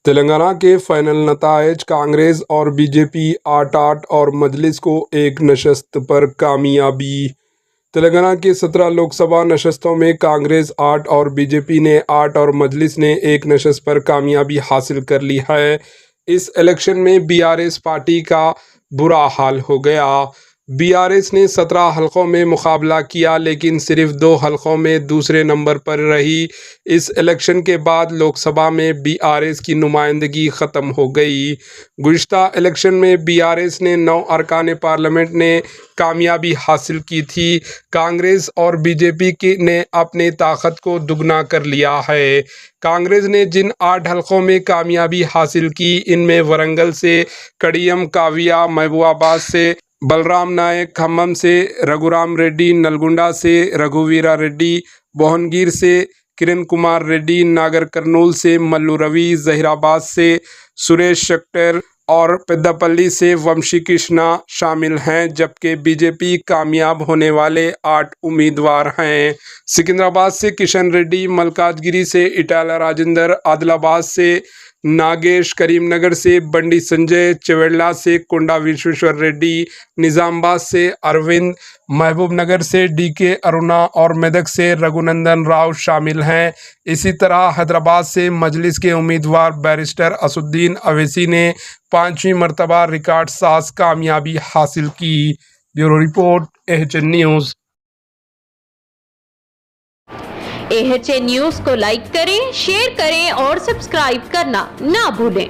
तेलंगाना के फाइनल नतायज कांग्रेस और बीजेपी 8-8 और मजलिस को एक नशस्त पर कामयाबी। तेलंगाना की 17 लोकसभा नशस्तों में कांग्रेस 8 और बीजेपी ने 8 और मजलिस ने एक नशस्त पर कामयाबी हासिल कर ली है। इस इलेक्शन में बीआरएस पार्टी का बुरा हाल हो गया। बीआरएस ने 17 हलकों में मुकाबला किया लेकिन सिर्फ 2 हलकों में दूसरे नंबर पर रही। इस इलेक्शन के बाद लोकसभा में बीआरएस की नुमाइंदगी ख़त्म हो गई। गुज़िश्ता इलेक्शन में बीआरएस ने 9 अरकान पार्लियामेंट ने कामयाबी हासिल की थी। कांग्रेस और बीजेपी ने अपनी ताकत को दुगना कर लिया है। कांग्रेस ने जिन 8 हलकों में कामयाबी हासिल की इनमें वरंगल से कड़ियम काविया, महबूबाबाद से बलराम नायक, खम्मम से रघुराम रेड्डी, नलगुंडा से रघुवीरा रेड्डी, भुवनगिर से किरण कुमार रेड्डी, नागर कर्नूल से मल्लू रवि, जहीराबाद से सुरेश शक्टर और पेद्दापल्ली से वंशी कृष्णा शामिल हैं। जबकि बीजेपी कामयाब होने वाले 8 उम्मीदवार हैं। सिकंदराबाद से किशन रेड्डी, मलकाजगिरी से इटाला राजेंद्र, आदिलाबाद से नागेश, करीमनगर से बंडी संजय, चवेड़ला से कोंडा विश्वेश्वर रेड्डी, निज़ामाबाद से अरविंद, महबूबनगर से डीके अरुणा और मेदक से रघुनंदन राव शामिल हैं। इसी तरह हैदराबाद से मजलिस के उम्मीदवार बैरिस्टर असुद्दीन अवैसी ने 5वीं मरतबा रिकॉर्ड साज कामयाबी हासिल की। Bureau report, AHN news. AHN news को लाइक करें, शेयर करें और सब्सक्राइब करना ना भूलें।